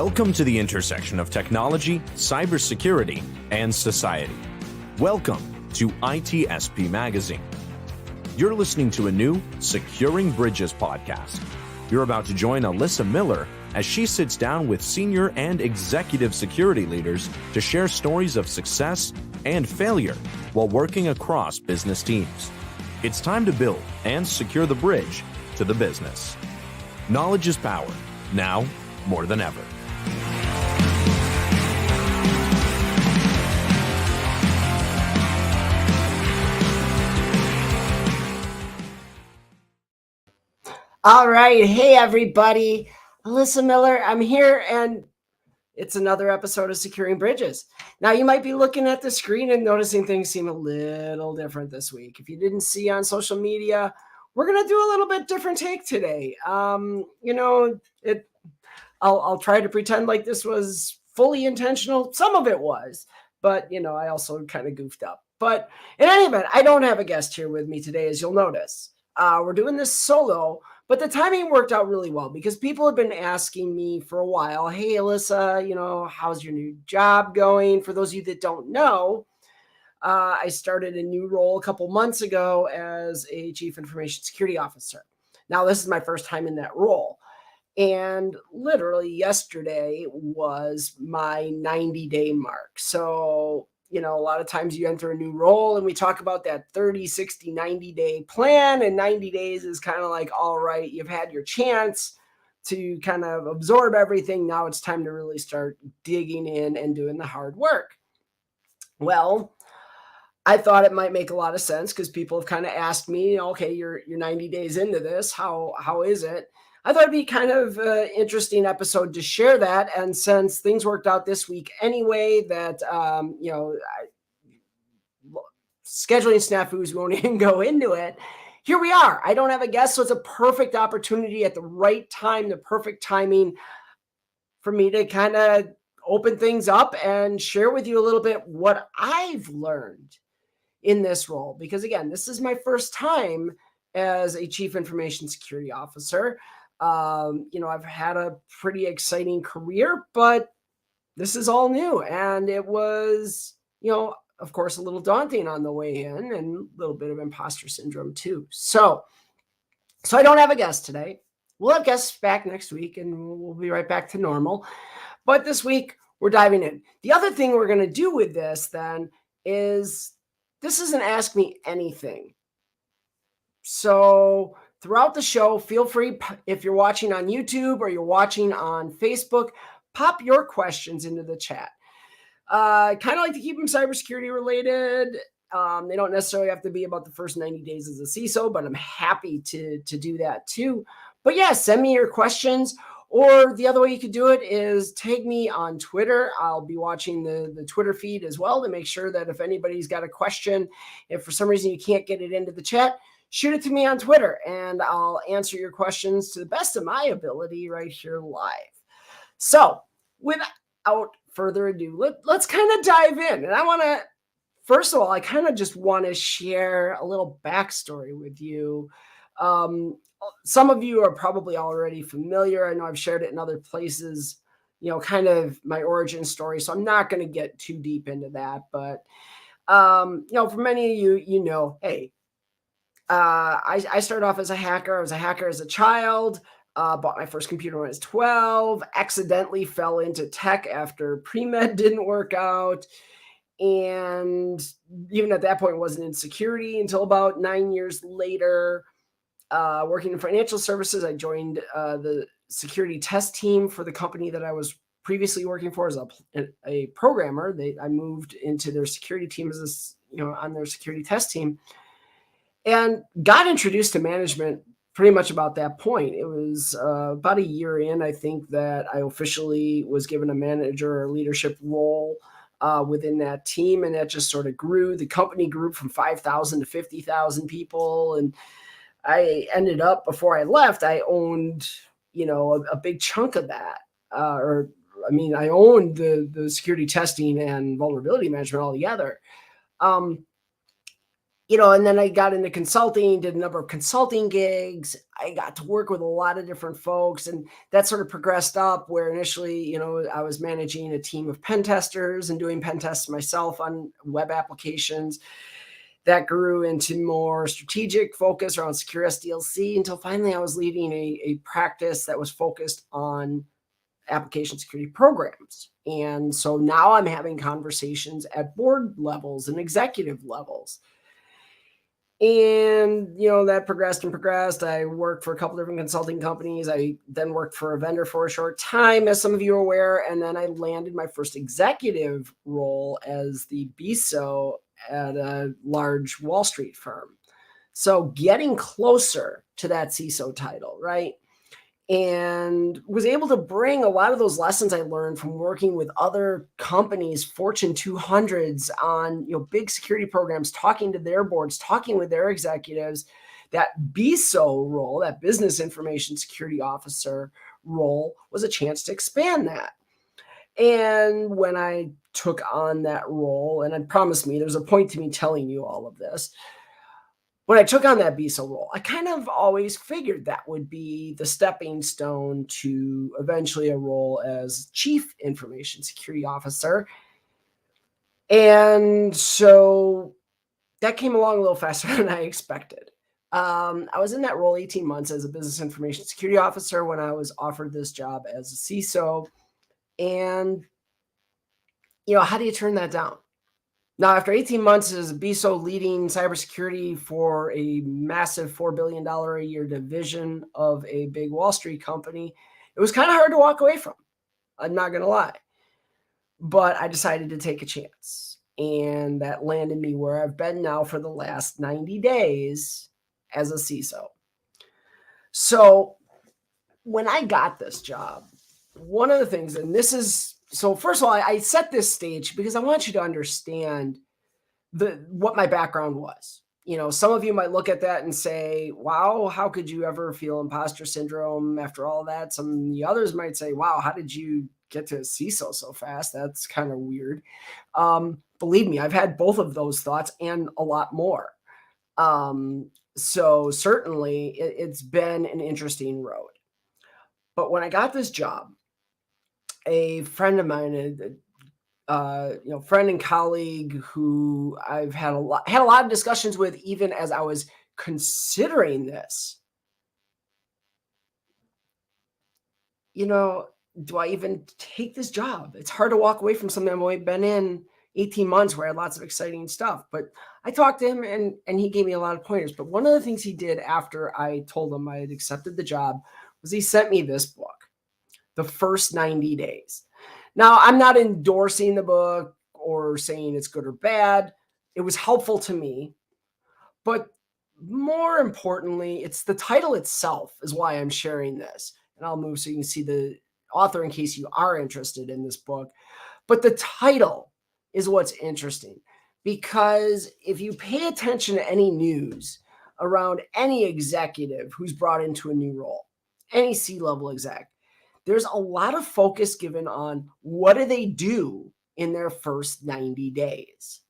Welcome to the intersection of technology, cybersecurity, and society. Welcome to ITSP Magazine. You're listening to a new Securing Bridges podcast. You're about to join Alyssa Miller as she sits down with senior and executive security leaders to share stories of success and failure while working across business teams. It's time to build and secure the bridge to the business. Knowledge is power, now more than ever. All right. Hey, everybody. Alyssa Miller. I'm here, and it's another episode of Securing Bridges. Now, you might be looking at the screen and noticing things seem a little different this week. If you didn't see on social media, we're going to do a little bit different take today. I'll try to pretend like this was fully intentional. Some of it was, but, I also kind of goofed up. But in any event, I don't have a guest here with me today, as you'll notice. We're doing this solo. But the timing worked out really well because people have been asking me for a while, hey, Alyssa, how's your new job going? For those of you that don't know, I started a new role a couple months ago as a Chief Information Security Officer. Now, this is my first time in that role. And literally yesterday was my 90-day mark. So, a lot of times you enter a new role and we talk about that 30, 60, 90-day plan. And 90 days is kind of like, all right, you've had your chance to kind of absorb everything. Now it's time to really start digging in and doing the hard work. Well, I thought it might make a lot of sense because people have kind of asked me, okay, you're 90 days into this. How is it? I thought it'd be kind of an interesting episode to share that. And since things worked out this week anyway, that, scheduling snafus, we won't even go into it. Here we are. I don't have a guest, so it's a perfect opportunity at the right time, the perfect timing for me to kind of open things up and share with you a little bit what I've learned in this role. Because again, this is my first time as a Chief Information Security Officer. I've had a pretty exciting career, but this is all new. And it was, of course, a little daunting on the way in and a little bit of imposter syndrome too. So I don't have a guest today. We'll have guests back next week and we'll be right back to normal. But this week we're diving in. The other thing we're going to do with this then is this isn't Ask Me Anything. So throughout the show, feel free, if you're watching on YouTube or you're watching on Facebook, pop your questions into the chat. Kind of like to keep them cybersecurity related. They don't necessarily have to be about the first 90 days as a CISO, but I'm happy to do that too. But yeah, send me your questions. Or the other way you could do it is tag me on Twitter. I'll be watching the Twitter feed as well to make sure that if anybody's got a question, if for some reason you can't get it into the chat, shoot it to me on Twitter and I'll answer your questions to the best of my ability right here live. So without further ado, let's kind of dive in. And first of all, I kind of just want to share a little backstory with you. Some of you are probably already familiar. I know I've shared it in other places, kind of my origin story. So I'm not going to get too deep into that. But, for many of you, hey, I started off as a hacker. I was a hacker as a child, bought my first computer when I was 12, accidentally fell into tech after pre-med didn't work out. And even at that point, wasn't in security until about 9 years later. Working in financial services, I joined the security test team for the company that I was previously working for as a programmer. I moved into their security team on their security test team. And got introduced to management pretty much about that point. It was about a year in, I think, that I officially was given a manager or leadership role within that team. And that just sort of grew. The company grew from 5,000 to 50,000 people. And I ended up, before I left, I owned, a big chunk of that. I owned the security testing and vulnerability management all together. And then I got into consulting, did a number of consulting gigs. I got to work with a lot of different folks, and that sort of progressed up where initially, I was managing a team of pen testers and doing pen tests myself on web applications. That grew into more strategic focus around secure SDLC until finally I was leading a practice that was focused on application security programs. And so now I'm having conversations at board levels and executive levels. And, that progressed and progressed. I worked for a couple different consulting companies. I then worked for a vendor for a short time, as some of you are aware. And then I landed my first executive role as the BISO at a large Wall Street firm. So getting closer to that CISO title, right? And was able to bring a lot of those lessons I learned from working with other companies, Fortune 200s, on big security programs, talking to their boards, talking with their executives. That BISO role, that business information security officer role, was a chance to expand that. And when I took on that role, and I promised me there's a point to me telling you all of this, when I took on that BISO role, I kind of always figured that would be the stepping stone to eventually a role as Chief Information Security Officer. And so that came along a little faster than I expected. I was in that role 18 months as a Business Information Security Officer when I was offered this job as a CISO. And, how do you turn that down? Now, after 18 months as a BISO leading cybersecurity for a massive $4 billion a year division of a big Wall Street company, it was kind of hard to walk away from. I'm not going to lie. But I decided to take a chance. And that landed me where I've been now for the last 90 days as a CISO. So when I got this job, one of the things, and this is, so first of all, I set this stage because I want you to understand what my background was. Some of you might look at that and say, wow, how could you ever feel imposter syndrome after all that? Some of the others might say, wow, how did you get to CISO so fast? That's kind of weird. Believe me, I've had both of those thoughts and a lot more. So certainly it's been an interesting road. But when I got this job, a friend of mine, friend and colleague who I've had a lot of discussions with, even as I was considering this, do I even take this job? It's hard to walk away from something I've only been in 18 months where I had lots of exciting stuff. But I talked to him and he gave me a lot of pointers. But one of the things he did after I told him I had accepted the job was he sent me this book, The First 90 Days. Now, I'm not endorsing the book or saying it's good or bad. It was helpful to me. But more importantly, it's the title itself is why I'm sharing this. And I'll move so you can see the author in case you are interested in this book. But the title is what's interesting, because if you pay attention to any news around any executive who's brought into a new role, any C-level exec, there's a lot of focus given on what do they do in their first 90 days.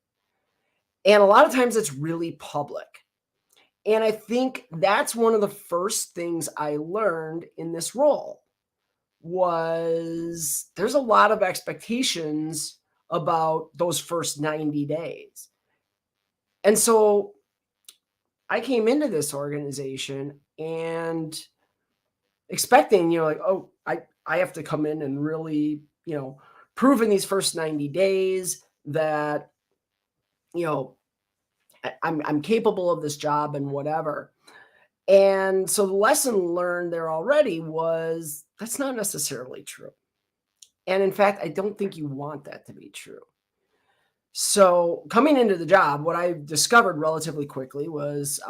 And a lot of times it's really public. And I think that's one of the first things I learned in this role was there's a lot of expectations about those first 90 days. And so I came into this organization and expecting, oh, I have to come in and really, prove in these first 90 days that, I'm capable of this job and whatever. And so the lesson learned there already was that's not necessarily true. And in fact, I don't think you want that to be true. So coming into the job, what I discovered relatively quickly was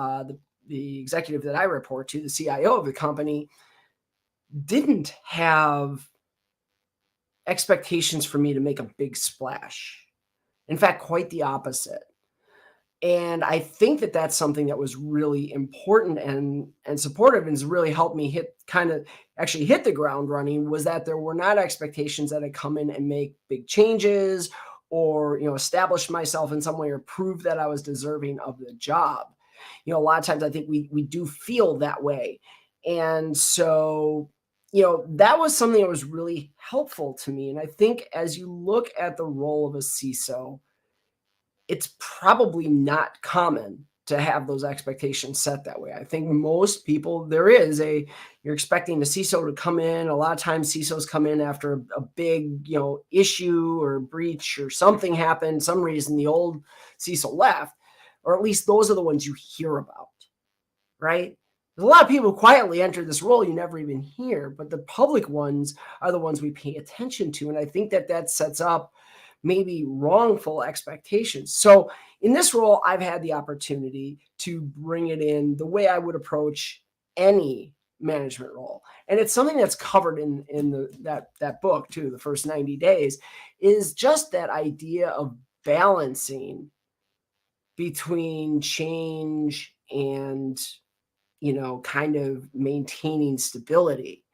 the executive that I report to, the CIO of the company, didn't have expectations for me to make a big splash. In fact, quite the opposite. And I think that that's something that was really important and supportive and has really helped me hit the ground running, was that there were not expectations that I come in and make big changes or, establish myself in some way or prove that I was deserving of the job. A lot of times I think we do feel that way. And so, that was something that was really helpful to me. And I think as you look at the role of a CISO, it's probably not common to have those expectations set that way. I think most people, you're expecting the CISO to come in. A lot of times CISOs come in after a big, issue or breach or something happened, some reason the old CISO left, or at least those are the ones you hear about, right? There's a lot of people who quietly enter this role you never even hear, but the public ones are the ones we pay attention to. And I think that sets up maybe wrongful expectations. So in this role, I've had the opportunity to bring it in the way I would approach any management role. And it's something that's covered in that book too, The First 90 Days, is just that idea of balancing between change and, kind of maintaining stability.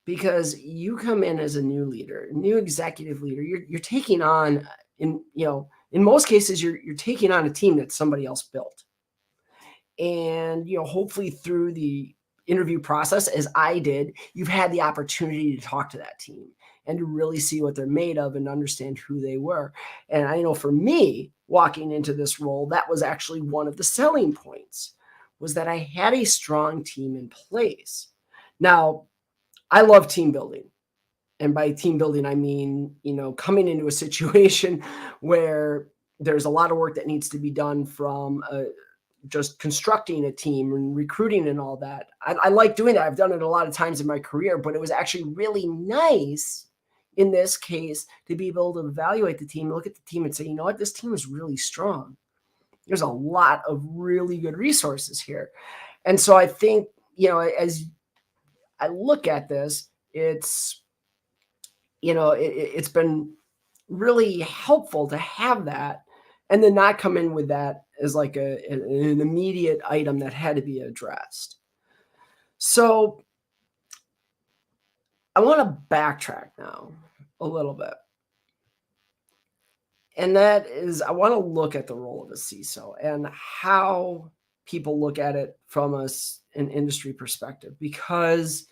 Because you come in as a new leader, new executive leader, you're taking on, in most cases, you're taking on a team that somebody else built. And, hopefully through the interview process, as I did, you've had the opportunity to talk to that team and to really see what they're made of and understand who they were. And I know for me, walking into this role, that was actually one of the selling points, was that I had a strong team in place. Now, I love team building. And by team building, I mean, coming into a situation where there's a lot of work that needs to be done from just constructing a team and recruiting and all that. I like doing that. I've done it a lot of times in my career, but it was actually really nice in this case to be able to evaluate the team, look at the team and say, you know what, this team is really strong. There's a lot of really good resources here. And so I think, as I look at this, it's been really helpful to have that, and then not come in with that as like an immediate item that had to be addressed. So I want to backtrack now a little bit. And that is, I want to look at the role of a CISO and how people look at it from an industry perspective, because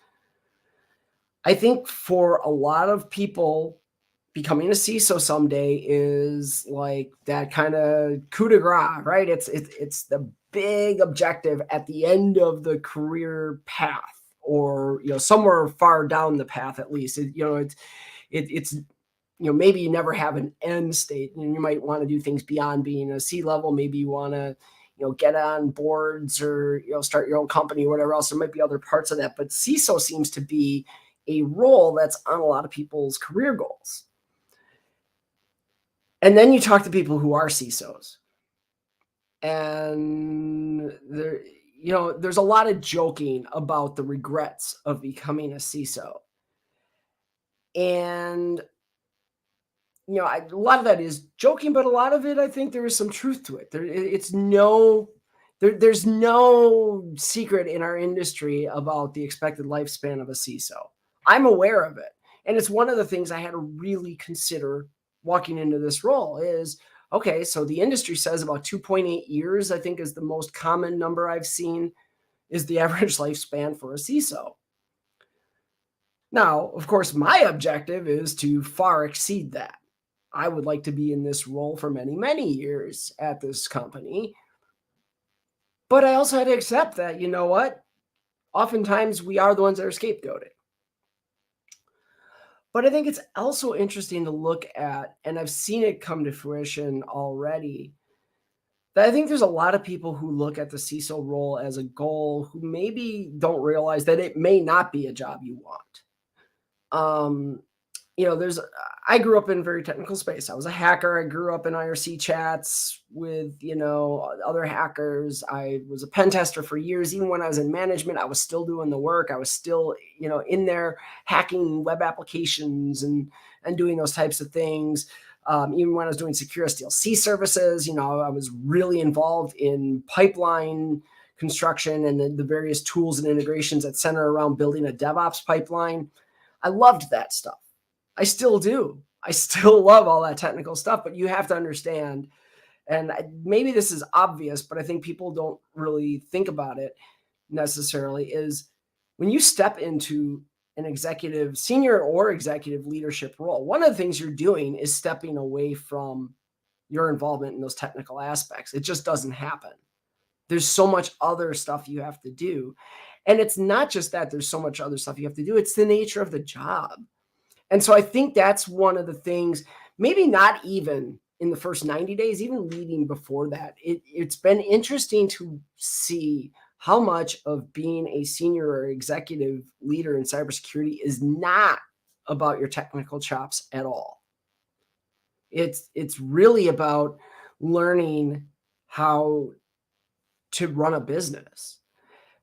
I think for a lot of people, becoming a CISO someday is like that kind of coup de grace, right? It's the big objective at the end of the career path, or somewhere far down the path at least. It's maybe you never have an end state, and you might want to do things beyond being a C-level. Maybe you want to get on boards or start your own company or whatever else. There might be other parts of that, but CISO seems to be a role that's on a lot of people's career goals. And then you talk to people who are CISOs, and there's a lot of joking about the regrets of becoming a CISO. And, a lot of that is joking, but a lot of it, I think there is some truth to it. There's no secret in our industry about the expected lifespan of a CISO. I'm aware of it. And it's one of the things I had to really consider walking into this role is, okay, so the industry says about 2.8 years, I think, is the most common number I've seen, is the average lifespan for a CISO. Now, of course, my objective is to far exceed that. I would like to be in this role for many, many years at this company. But I also had to accept that, oftentimes we are the ones that are scapegoated. But I think it's also interesting to look at, and I've seen it come to fruition already, that I think there's a lot of people who look at the CISO role as a goal who maybe don't realize that it may not be a job you want. I grew up in a very technical space. I was a hacker. I grew up in IRC chats with, other hackers. I was a pen tester for years. Even when I was in management, I was still doing the work. I was still, in there hacking web applications and doing those types of things. Even when I was doing secure SDLC services, I was really involved in pipeline construction and the various tools and integrations that center around building a DevOps pipeline. I loved that stuff. I still do. I still love all that technical stuff, but you have to understand, and maybe this is obvious, but I think people don't really think about it necessarily, is when you step into an executive, senior or executive leadership role, one of the things you're doing is stepping away from your involvement in those technical aspects. It just doesn't happen. There's so much other stuff you have to do. And it's not just that there's so much other stuff you have to do, it's the nature of the job. And so I think that's one of the things, maybe not even in the first 90 days, even leading before that. It's been interesting to see how much of being a senior or executive leader in cybersecurity is not about your technical chops at all. It's really about learning how to run a business,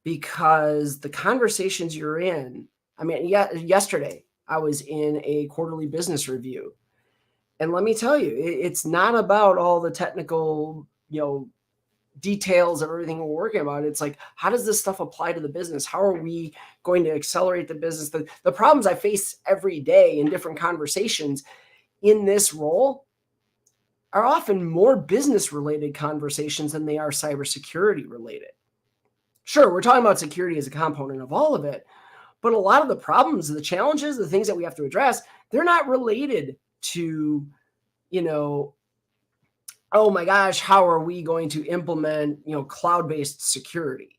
because the conversations you're in, I mean, yesterday I was in a quarterly business review, and let me tell you, it's not about all the technical, details of everything we're working about. It's like, how does this stuff apply to the business? How are we going to accelerate the business? The problems I face every day in different conversations in this role are often more business related conversations than they are cybersecurity related. Sure, we're talking about security as a component of all of it, but a lot of the problems, the challenges, the things that we have to address, they're not related to, oh my gosh, how are we going to implement, cloud-based security?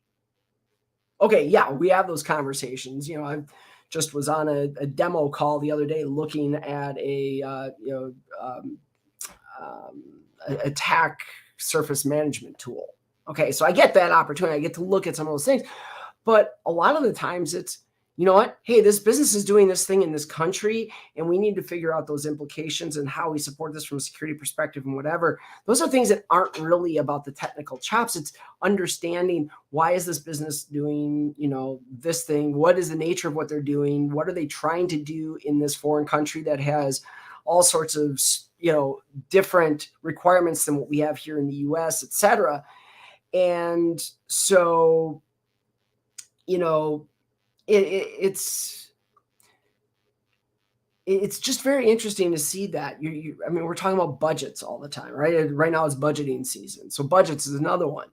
Okay, yeah, we have those conversations. I just was on a demo call the other day looking at a attack surface management tool. Okay, so I get that opportunity. I get to look at some of those things. But a lot of the times it's, you know what? Hey, this business is doing this thing in this country, and we need to figure out those implications and how we support this from a security perspective and whatever. Those are things that aren't really about the technical chops. It's understanding, why is this business doing, this thing? What is the nature of what they're doing? What are they trying to do in this foreign country that has all sorts of, different requirements than what we have here in the US, et cetera. And so, it's just very interesting to see that. I mean, we're talking about budgets all the time, right? Right now it's budgeting season. So budgets is another one.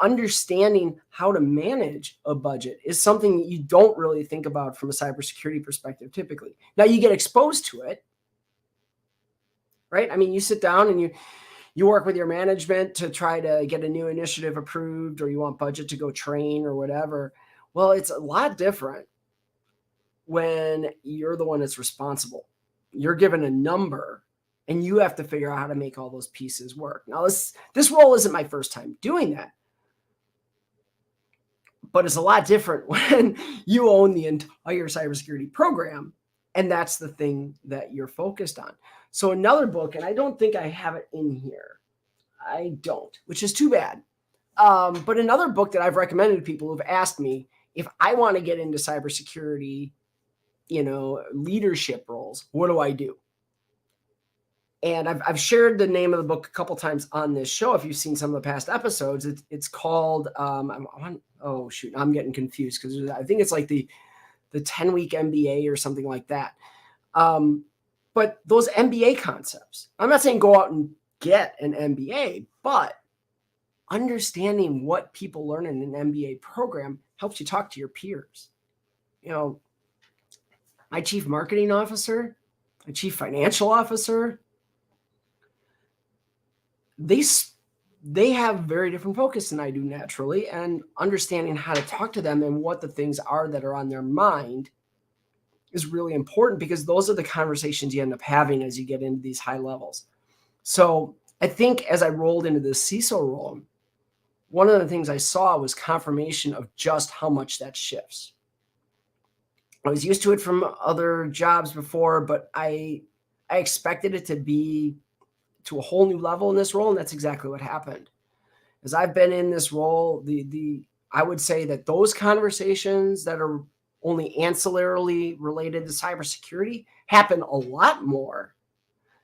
Understanding how to manage a budget is something that you don't really think about from a cybersecurity perspective typically. Now you get exposed to it, right? I mean, you sit down and you work with your management to try to get a new initiative approved, or you want budget to go train or whatever. Well, it's a lot different when you're the one that's responsible. You're given a number and you have to figure out how to make all those pieces work. Now, this role isn't my first time doing that, but it's a lot different when you own the entire cybersecurity program and that's the thing that you're focused on. So another book, and I don't think I have it in here. I don't, which is too bad. But another book that I've recommended to people who've asked me if I want to get into cybersecurity, leadership roles, what do I do? And I've shared the name of the book a couple times on this show. If you've seen some of the past episodes, it's called, oh shoot, I'm getting confused because I think it's like the 10-week MBA or something like that. But those MBA concepts, I'm not saying go out and get an MBA, but understanding what people learn in an MBA program helps you talk to your peers. My chief marketing officer, my chief financial officer, they have very different focus than I do naturally, and understanding how to talk to them and what the things are that are on their mind is really important, because those are the conversations you end up having as you get into these high levels. So I think as I rolled into the CISO role, one of the things I saw was confirmation of just how much that shifts. I was used to it from other jobs before, but I expected it to be to a whole new level in this role, and that's exactly what happened. As I've been in this role, I would say that those conversations that are only ancillarily related to cybersecurity happen a lot more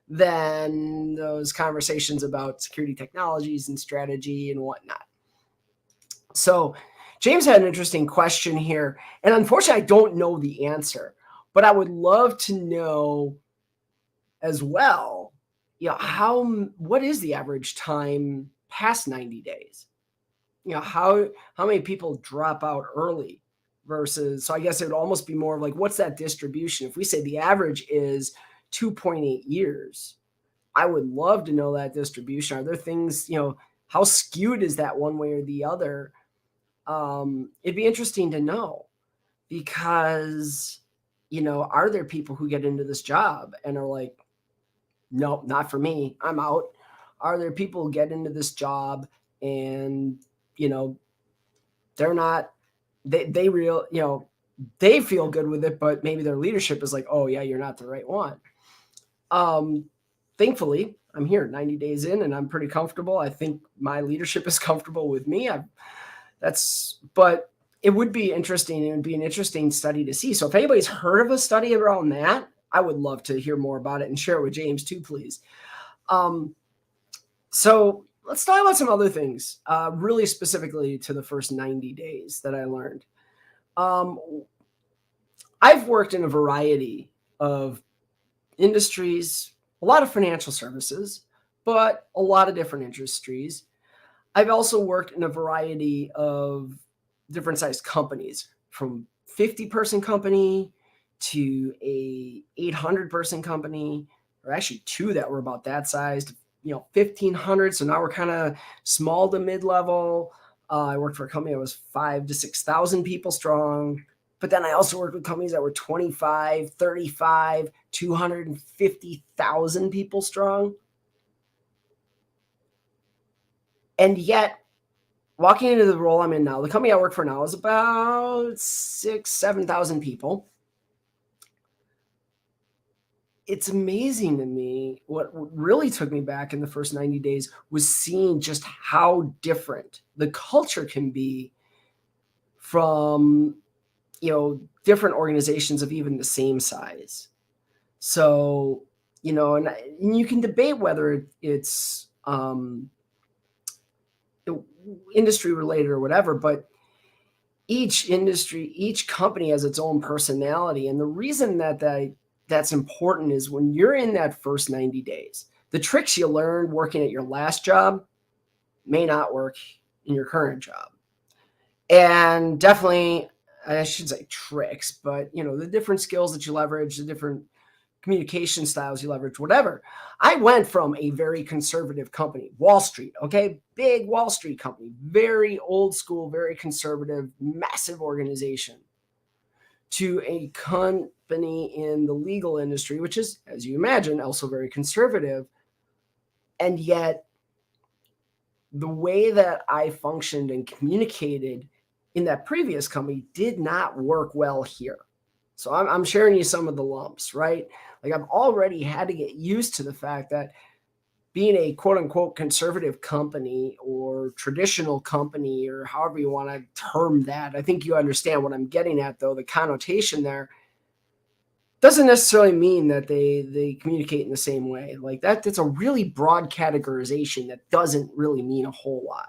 than those conversations about security technologies and strategy and whatnot. So James had an interesting question here, and unfortunately I don't know the answer, but I would love to know as well, what is the average time past 90 days? How many people drop out early versus, so I guess it would almost be more of like, what's that distribution? If we say the average is 2.8 years, I would love to know that distribution. Are there things, how skewed is that one way or the other? It'd be interesting to know because, are there people who get into this job and are like, nope, not for me, I'm out? Are there people who get into this job and, they're not, they real, they feel good with it, but maybe their leadership is like, oh yeah, you're not the right one. Thankfully, I'm here 90 days in and I'm pretty comfortable. I think my leadership is comfortable with me. But it would be interesting. It would be an interesting study to see. So if anybody's heard of a study around that, I would love to hear more about it and share it with James too, please. So let's talk about some other things, really specifically to the first 90 days that I learned. I've worked in a variety of industries, a lot of financial services, but a lot of different industries. I've also worked in a variety of different sized companies, from 50-person company to a 800-person company, or actually two that were about that sized, 1,500. So now we're kind of small to mid-level. I worked for a company that was 5,000 to 6,000 people strong. But then I also worked with companies that were 25, 35, 250,000 people strong. And yet, walking into the role I'm in now, the company I work for now is about 6,000, 7,000 people. It's amazing to me. What really took me back in the first 90 days was seeing just how different the culture can be from, different organizations of even the same size. So, and you can debate whether it's industry related or whatever, but each industry, each company has its own personality. And the reason that's important is when you're in that first 90 days, the tricks you learned working at your last job may not work in your current job. And definitely, I should say tricks, but the different skills that you leverage, the different communication styles you leverage, whatever. I went from a very conservative company, Wall Street, okay? Big Wall Street company, very old school, very conservative, massive organization, to a company in the legal industry, which is, as you imagine, also very conservative. And yet, the way that I functioned and communicated in that previous company did not work well here. So I'm sharing you some of the lumps, right? Like I've already had to get used to the fact that being a quote unquote conservative company or traditional company, or however you want to term that, I think you understand what I'm getting at, though. The connotation there doesn't necessarily mean that they communicate in the same way. Like that's a really broad categorization that doesn't really mean a whole lot.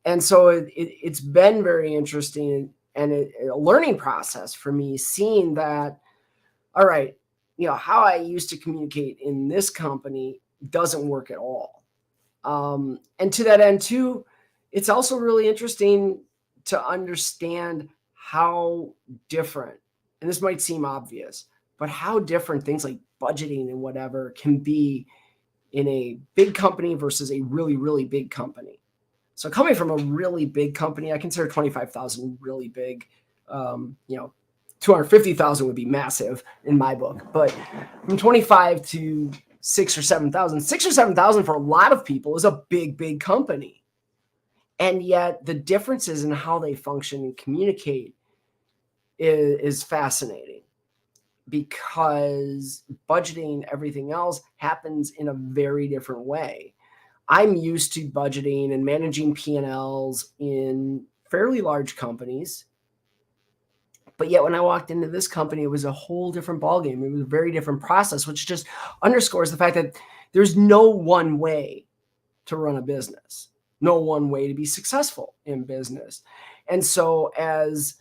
And so it's been very interesting and a learning process for me, seeing that, all right, how I used to communicate in this company doesn't work at all. And to that end too, it's also really interesting to understand how different, and this might seem obvious, but how different things like budgeting and whatever can be in a big company versus a really, really big company. So coming from a really big company, I consider 25,000 really big. 250,000 would be massive in my book, but from 25 to 6,000 or 7,000 for a lot of people is a big, big company. And yet the differences in how they function and communicate is fascinating, because budgeting, everything else happens in a very different way. I'm used to budgeting and managing P&Ls in fairly large companies. But yet when I walked into this company, it was a whole different ballgame. It was a very different process, which just underscores the fact that there's no one way to run a business, no one way to be successful in business. And so as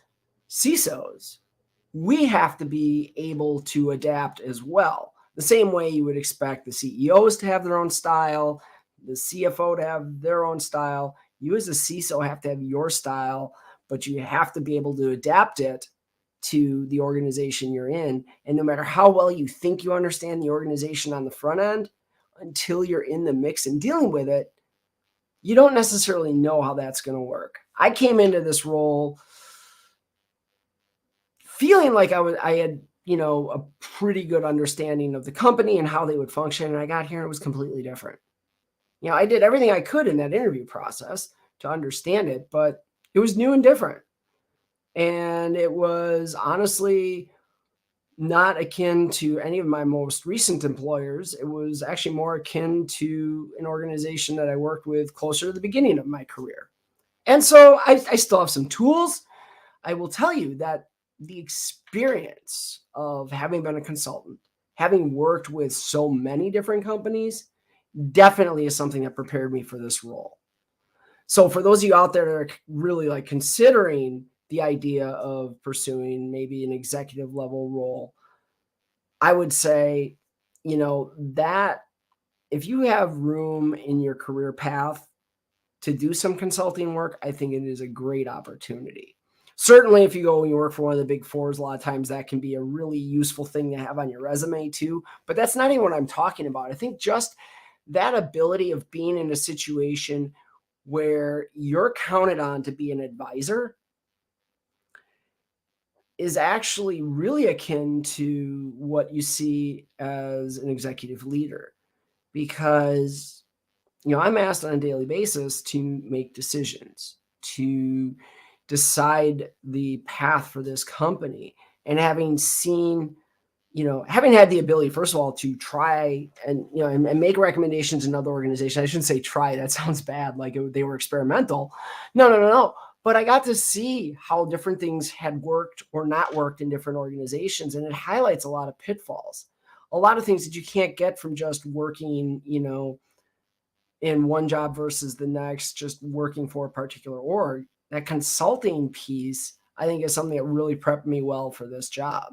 CISOs, we have to be able to adapt as well. The same way you would expect the CEOs to have their own style, the CFO to have their own style. You as a CISO have to have your style, but you have to be able to adapt it to the organization you're in. And no matter how well you think you understand the organization on the front end, until you're in the mix and dealing with it, you don't necessarily know how that's going to work. I came into this role feeling like I had, a pretty good understanding of the company and how they would function. And I got here and it was completely different. I did everything I could in that interview process to understand it, but it was new and different. And it was honestly not akin to any of my most recent employers. It was actually more akin to an organization that I worked with closer to the beginning of my career. And so I still have some tools. I will tell you that the experience of having been a consultant, having worked with so many different companies, definitely is something that prepared me for this role. So for those of you out there that are really like considering the idea of pursuing maybe an executive level role, I would say, that if you have room in your career path to do some consulting work, I think it is a great opportunity. Certainly, if you go and you work for one of the big fours, a lot of times that can be a really useful thing to have on your resume too. But that's not even what I'm talking about. I think just that ability of being in a situation where you're counted on to be an advisor is actually really akin to what you see as an executive leader, because I'm asked on a daily basis to make decisions, to decide the path for this company. And having seen, having had the ability, first of all, to try and, and make recommendations in other organizations. I shouldn't say try, that sounds bad, like they were experimental. No. But I got to see how different things had worked or not worked in different organizations. And it highlights a lot of pitfalls, a lot of things that you can't get from just working, in one job versus the next, just working for a particular org. That consulting piece, I think, is something that really prepped me well for this job.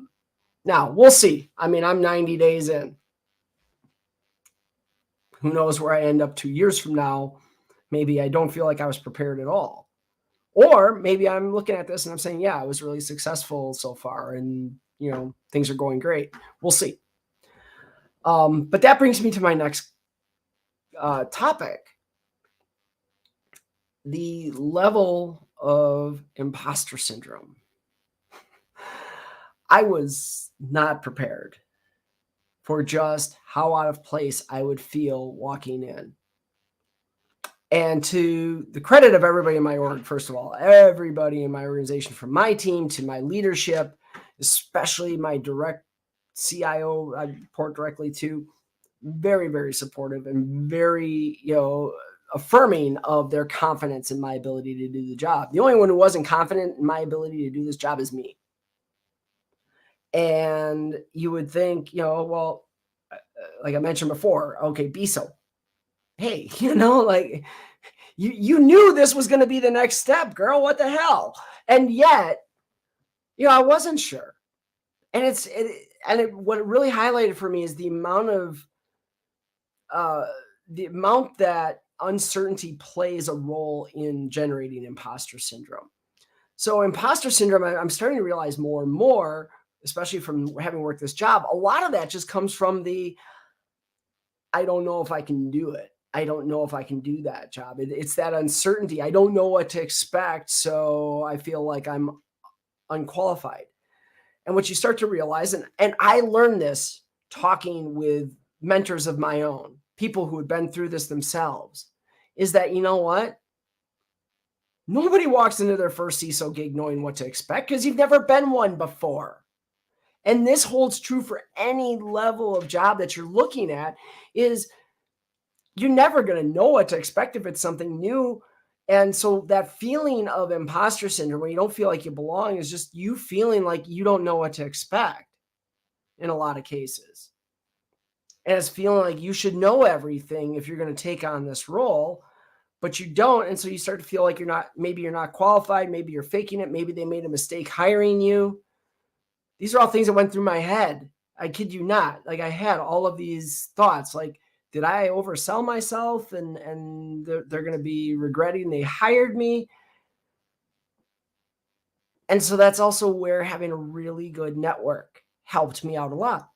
Now, we'll see. I mean, I'm 90 days in. Who knows where I end up 2 years from now? Maybe I don't feel like I was prepared at all. Or maybe I'm looking at this and I'm saying, yeah, I was really successful so far and, things are going great. We'll see. But that brings me to my next topic. The level of imposter syndrome. I was not prepared for just how out of place I would feel walking in. And to the credit of everybody in my org, first of all, everybody in my organization, from my team to my leadership, especially my direct CIO I report directly to, very, very supportive and very, affirming of their confidence in my ability to do the job. The only one who wasn't confident in my ability to do this job is me. And you would think, well, like I mentioned before, okay, BISO, hey, like you knew this was going to be the next step, girl. What the hell? And yet, I wasn't sure. And what it really highlighted for me is the amount that uncertainty plays a role in generating imposter syndrome. So imposter syndrome, I'm starting to realize more and more, especially from having worked this job, a lot of that just comes from I don't know if I can do it. I don't know if I can do that job. It's that uncertainty. I don't know what to expect, so I feel like I'm unqualified. And what you start to realize, and I learned this talking with mentors of my own, people who had been through this themselves, is that, what? Nobody walks into their first CISO gig knowing what to expect because you've never been one before. And this holds true for any level of job that you're looking at, is you're never going to know what to expect if it's something new. And so that feeling of imposter syndrome, where you don't feel like you belong, is just you feeling like you don't know what to expect in a lot of cases. And it's feeling like you should know everything if you're going to take on this role, but you don't. And so you start to feel like maybe you're not qualified. Maybe you're faking it. Maybe they made a mistake hiring you. These are all things that went through my head I kid you not. Like I had all of these thoughts, like, did I oversell myself and they're going to be regretting they hired me? And so that's also where having a really good network helped me out a lot.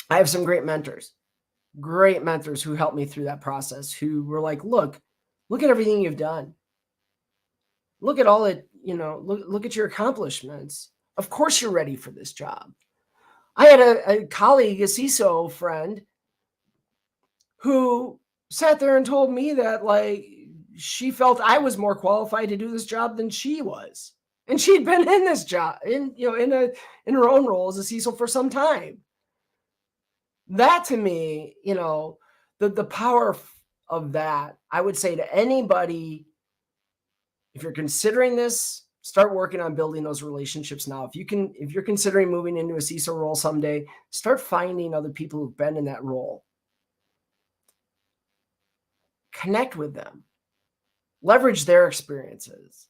I have some great mentors who helped me through that process, who were like, look at everything you've done. Look at all it, look at your accomplishments. Of course you're ready for this job. I had a colleague, a CISO friend, who sat there and told me that like she felt I was more qualified to do this job than she was. And she'd been in this job in her own role as a CISO for some time. That to me, the power of that, I would say to anybody, if you're considering this, start working on building those relationships now. If you're considering moving into a CISO role someday, start finding other people who've been in that role. Connect with them. Leverage their experiences.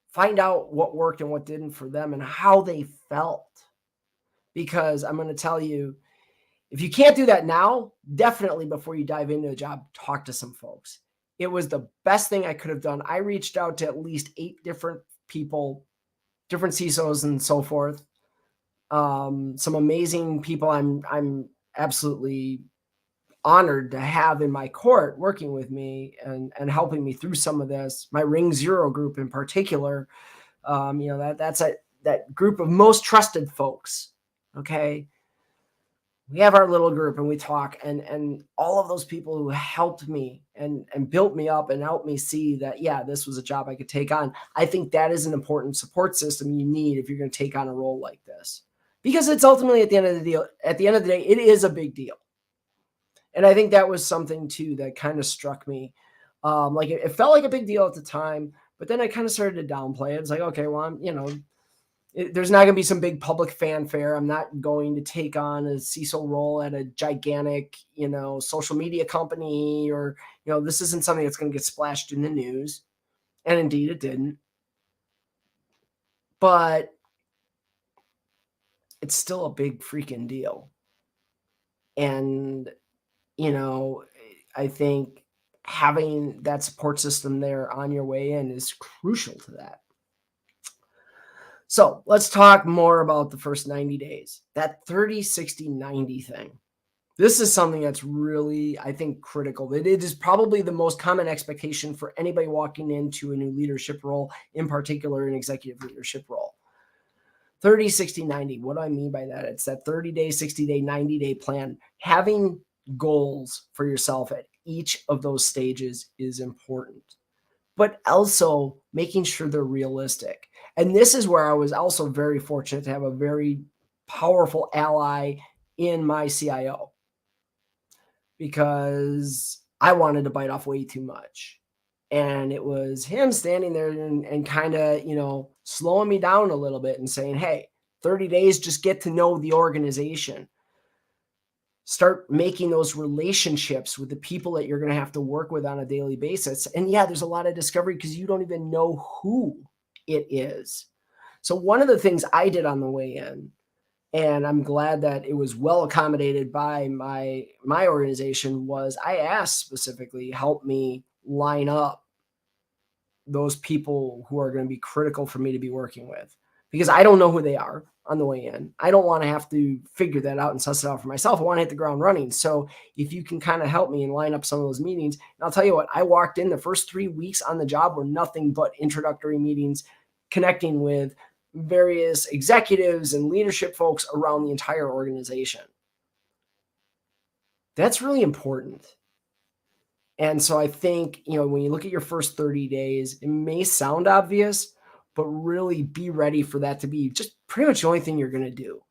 Find out what worked and what didn't for them and how they felt. Because I'm going to tell you, if you can't do that now, definitely before you dive into a job, talk to some folks. It was the best thing I could have done. I reached out to at least 8 different people, different CISOs and so forth. Some amazing people I'm absolutely honored to have in my court working with me and helping me through some of this. My Ring Zero group in particular, that's that group of most trusted folks. Okay. We have our little group and we talk, and all of those people who helped me and built me up and helped me see that, yeah, this was a job I could take on. I think that is an important support system you need if you're going to take on a role like this, because it's ultimately at the end of the day, it is a big deal. And I think that was something too that kind of struck me. Like it felt like a big deal at the time, but then I kind of started to downplay it. It's like, okay, well, there's not going to be some big public fanfare. I'm not going to take on a CISO role at a gigantic, social media company, or, this isn't something that's going to get splashed in the news. And indeed it didn't. But it's still a big freaking deal. And, I think having that support system there on your way in is crucial to that. So let's talk more about the first 90 days, that 30, 60, 90 thing. This is something that's really, I think, critical. It is probably the most common expectation for anybody walking into a new leadership role, in particular an executive leadership role. 30, 60, 90. What do I mean by that? It's that 30-day, 60-day, 90-day plan. Having goals for yourself at each of those stages is important, but also making sure they're realistic. And this is where I was also very fortunate to have a very powerful ally in my CIO, because I wanted to bite off way too much. And it was him standing there and kind of, slowing me down a little bit and saying, hey, 30 days, just get to know the organization. Start making those relationships with the people that you're going to have to work with on a daily basis. And yeah, there's a lot of discovery because you don't even know who it is. So one of the things I did on the way in, and I'm glad that it was well accommodated by my organization, was I asked specifically, help me line up those people who are going to be critical for me to be working with, because I don't know who they are on the way in. I don't want to have to figure that out and suss it out for myself. I want to hit the ground running. So if you can kind of help me and line up some of those meetings, and I'll tell you what, I walked in, the first 3 weeks on the job were nothing but introductory meetings, connecting with various executives and leadership folks around the entire organization. That's really important. And so I think, when you look at your first 30 days, it may sound obvious, but really be ready for that to be just pretty much the only thing you're going to do.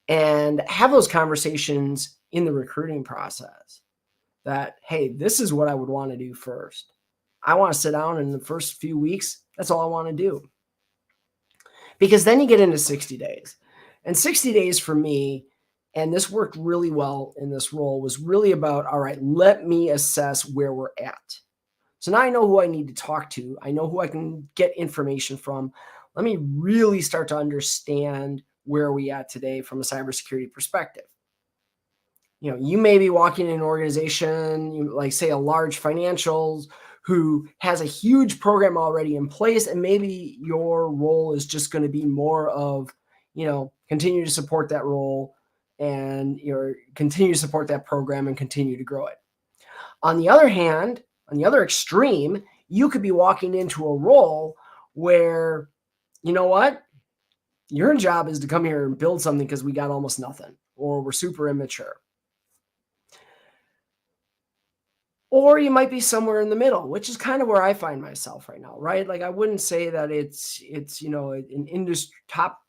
And have those conversations in the recruiting process that, hey, this is what I would want to do first. I want to sit down in the first few weeks. That's all I want to do. Because then you get into 60 days. And 60 days for me, and this worked really well in this role, was really about, all right, let me assess where we're at. So now I know who I need to talk to. I know who I can get information from. Let me really start to understand where are we at today from a cybersecurity perspective. You may be walking in an organization, like say a large financials, who has a huge program already in place, and maybe your role is just going to be more of, continue to support that role and continue to support that program and continue to grow it. On the other hand, on the other extreme, you could be walking into a role where, you know what, your job is to come here and build something because we got almost nothing, or we're super immature. Or you might be somewhere in the middle, which is kind of where I find myself right now, right? Like I wouldn't say that it's an industry top,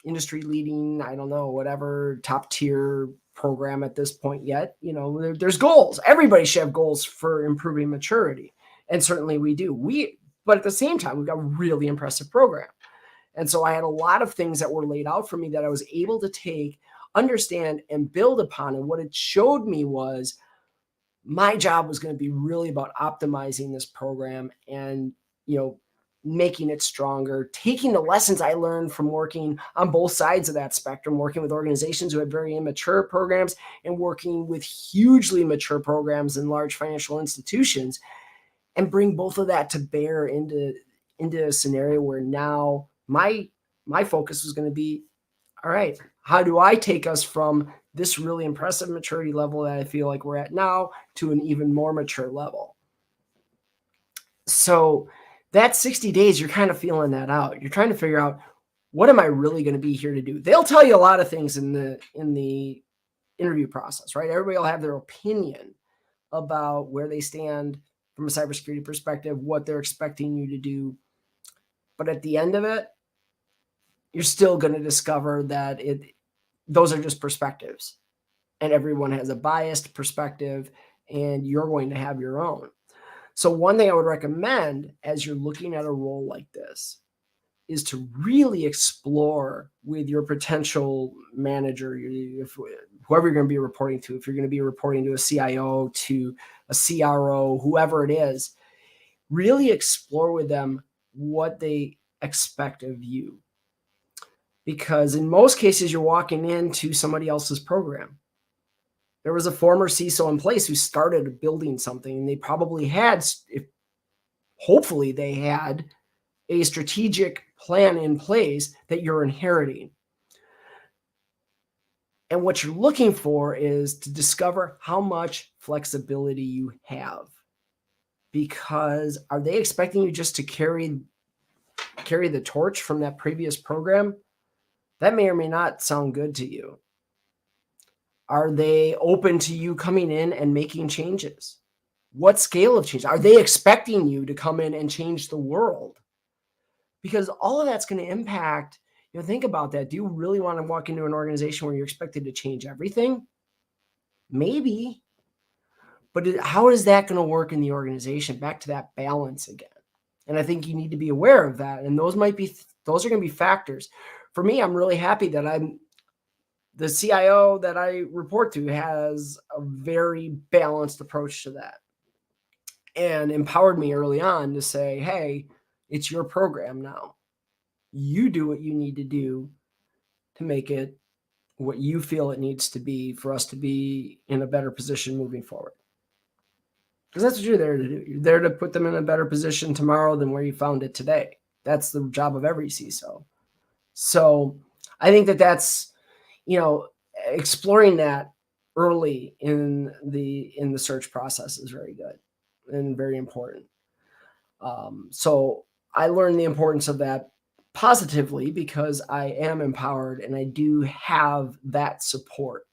industry leading, I don't know, whatever top tier program at this point yet. There's goals. Everybody should have goals for improving maturity, and certainly we do. But at the same time, we've got a really impressive program. And so I had a lot of things that were laid out for me that I was able to take, understand, and build upon. And what it showed me was my job was going to be really about optimizing this program and, making it stronger, taking the lessons I learned from working on both sides of that spectrum, working with organizations who had very immature programs and working with hugely mature programs in large financial institutions, and bring both of that to bear into a scenario where now my focus was going to be, all right, how do I take us from this really impressive maturity level that I feel like we're at now to an even more mature level? So that 60 days, you're kind of feeling that out. You're trying to figure out, what am I really going to be here to do? They'll tell you a lot of things in the interview process, right? Everybody will have their opinion about where they stand from a cybersecurity perspective, what they're expecting you to do. But at the end of it, you're still going to discover that those are just perspectives, and everyone has a biased perspective, and you're going to have your own. So one thing I would recommend as you're looking at a role like this is to really explore with your potential manager, whoever you're going to be reporting to. If you're going to be reporting to a CIO, to a CRO, whoever it is, really explore with them what they expect of you. Because in most cases, you're walking into somebody else's program. There was a former CISO in place who started building something, and they probably had, hopefully they had, a strategic plan in place that you're inheriting. And what you're looking for is to discover how much flexibility you have. Because are they expecting you just to carry the torch from that previous program? That may or may not sound good to you. Are they open to you coming in and making changes? What scale of change? Are they expecting you to come in and change the world? Because all of that's going to impact, think about that. Do you really want to walk into an organization where you're expected to change everything? Maybe. But how is that going to work in the organization? Back to that balance again. And I think you need to be aware of that. And those are going to be factors. For me, I'm really happy that the CIO that I report to has a very balanced approach to that, and empowered me early on to say, hey, it's your program now. You do what you need to do to make it what you feel it needs to be for us to be in a better position moving forward. Because that's what you're there to do. You're there to put them in a better position tomorrow than where you found it today. That's the job of every CISO. So I think that's, exploring that early in the search process is very good and very important. So I learned the importance of that positively because I am empowered and I do have that support.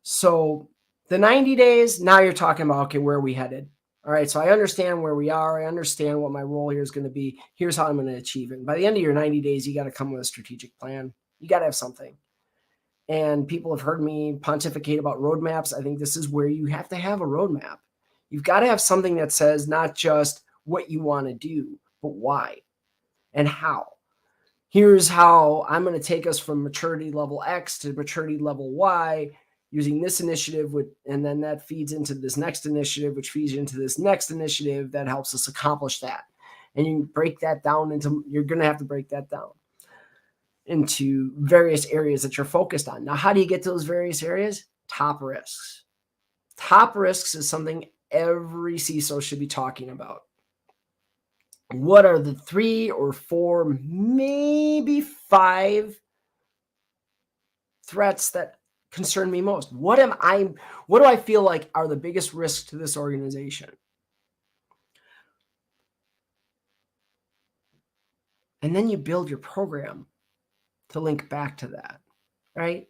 So the 90 days, now you're talking about, okay, where are we headed? All right, so I understand where we are. I understand what my role here is going to be. Here's how I'm going to achieve it. And by the end of your 90 days, you got to come with a strategic plan. You got to have something. And people have heard me pontificate about roadmaps. I think this is where you have to have a roadmap. You've got to have something that says not just what you want to do, but why and how. Here's how I'm going to take us from maturity level X to maturity level Y using this initiative, and then that feeds into this next initiative, which feeds into this next initiative that helps us accomplish that. And you break that down you're going to have to break that down. into various areas that you're focused on. Now, how do you get to those various areas? Top risks. Top risks is something every CISO should be talking about. What are the 3 or 4, maybe 5 threats that concern me most? What do I feel like are the biggest risks to this organization? And then you build your program to link back to that, right?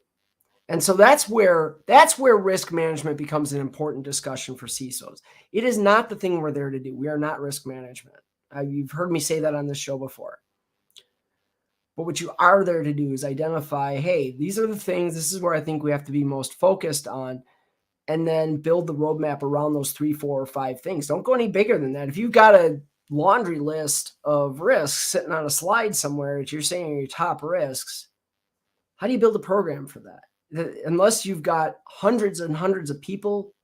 And so that's where risk management becomes an important discussion for CISOs. It is not the thing we're there to do. We are not risk management. You've heard me say that on this show before. But what you are there to do is identify, hey, these are the things, this is where I think we have to be most focused on, and then build the roadmap around those 3, 4, or 5 things. Don't go any bigger than that. If you've got a laundry list of risks sitting on a slide somewhere that you're saying are your top risks, how do you build a program for that? Unless you've got hundreds and hundreds of people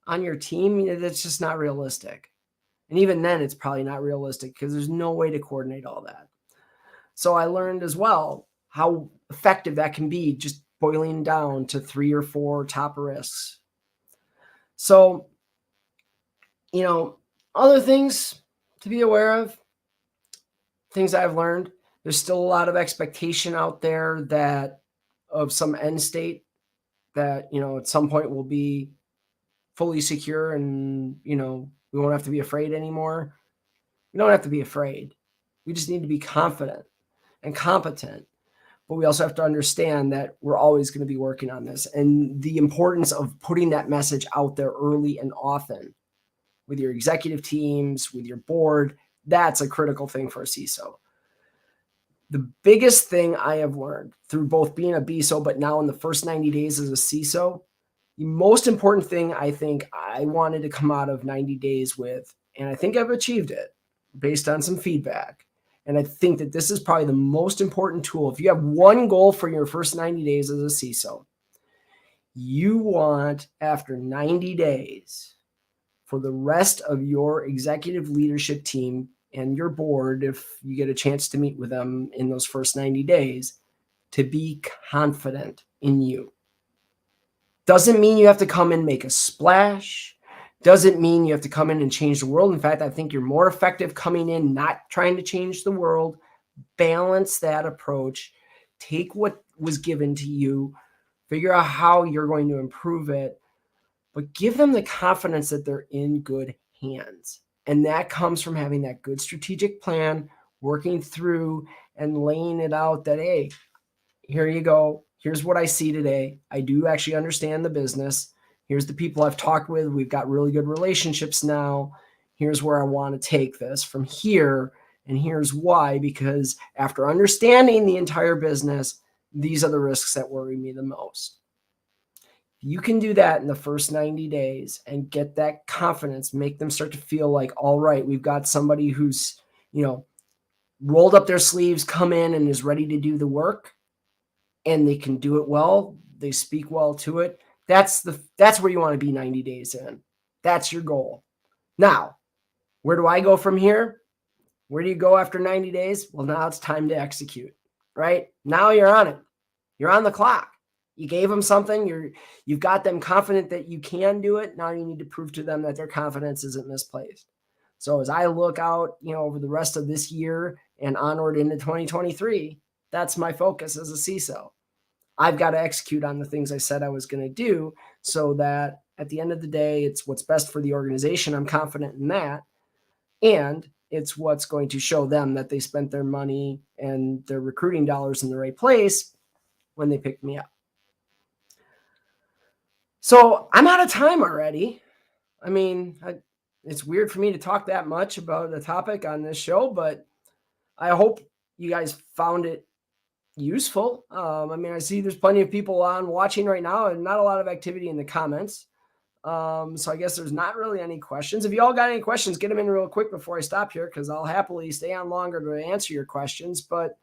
on your team, that's just not realistic. And even then, it's probably not realistic because there's no way to coordinate all that. So I learned as well how effective that can be, just boiling down to 3 or 4 top risks. So, other things to be aware of, things I've learned, there's still a lot of expectation out there that of some end state that, at some point will be fully secure and, we won't have to be afraid anymore. We don't have to be afraid. We just need to be confident and competent. But we also have to understand that we're always going to be working on this, and the importance of putting that message out there early and often with your executive teams, with your board. That's a critical thing for a CISO. The biggest thing I have learned through both being a BISO, but now in the first 90 days as a CISO, the most important thing I think I wanted to come out of 90 days with, and I think I've achieved it based on some feedback. And I think that this is probably the most important tool. If you have one goal for your first 90 days as a CISO, you want, after 90 days, for the rest of your executive leadership team and your board, if you get a chance to meet with them in those first 90 days, to be confident in you. Doesn't mean you have to come and make a splash. Doesn't mean you have to come in and change the world. In fact, I think you're more effective coming in, not trying to change the world. Balance that approach. Take what was given to you. Figure out how you're going to improve it. But give them the confidence that they're in good hands. And that comes from having that good strategic plan, working through and laying it out that, hey, here you go. Here's what I see today. I do actually understand the business. Here's the people I've talked with. We've got really good relationships now. Here's where I want to take this from here. And here's why, because after understanding the entire business, these are the risks that worry me the most. You can do that in the first 90 days and get that confidence, make them start to feel like, all right, we've got somebody who's, rolled up their sleeves, come in and is ready to do the work, and they can do it well. They speak well to it. That's where you want to be 90 days in. That's your goal. Now, where do I go from here? Where do you go after 90 days? Well, now it's time to execute, right? Now you're on it. You're on the clock. You gave them something. You've got them confident that you can do it. Now you need to prove to them that their confidence isn't misplaced. So as I look out, over the rest of this year and onward into 2023, that's my focus as a CISO. I've got to execute on the things I said I was going to do so that at the end of the day, it's what's best for the organization. I'm confident in that. And it's what's going to show them that they spent their money and their recruiting dollars in the right place when they picked me up. So I'm out of time already. I mean, it's weird for me to talk that much about a topic on this show, but I hope you guys found it useful. I see there's plenty of people on watching right now and not a lot of activity in the comments. So I guess there's not really any questions. If you all got any questions, get them in real quick before I stop here, because I'll happily stay on longer to answer your questions. But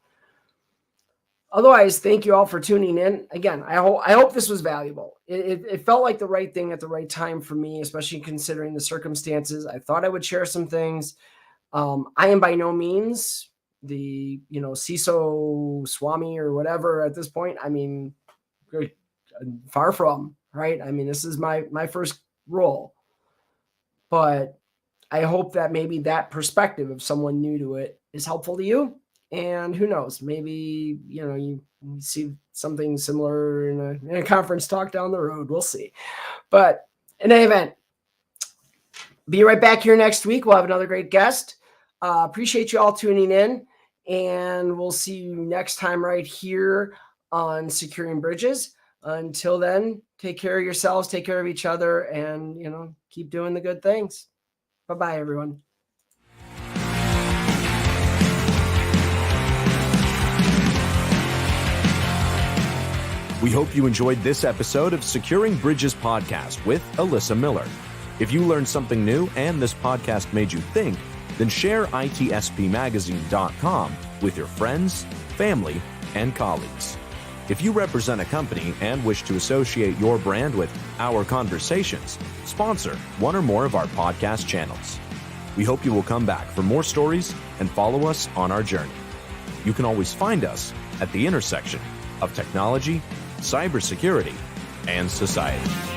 otherwise, thank you all for tuning in. Again, I hope this was valuable. It felt like the right thing at the right time for me, especially considering the circumstances. I thought I would share some things. I am by no means CISO Swami or whatever at this point. I mean, far from, right? I mean, this is my first role, but I hope that maybe that perspective of someone new to it is helpful to you. And who knows, maybe, you see something similar in a conference talk down the road. We'll see. But in any event, be right back here next week. We'll have another great guest. Appreciate you all tuning in, and we'll see you next time right here on Securing Bridges. Until then, take care of yourselves, take care of each other, and, keep doing the good things. Bye-bye, everyone. We hope you enjoyed this episode of Securing Bridges podcast with Alyssa Miller. If you learned something new and this podcast made you think, then share itspmagazine.com with your friends, family, and colleagues. If you represent a company and wish to associate your brand with our conversations, sponsor one or more of our podcast channels. We hope you will come back for more stories and follow us on our journey. You can always find us at the intersection of technology, cybersecurity, and society.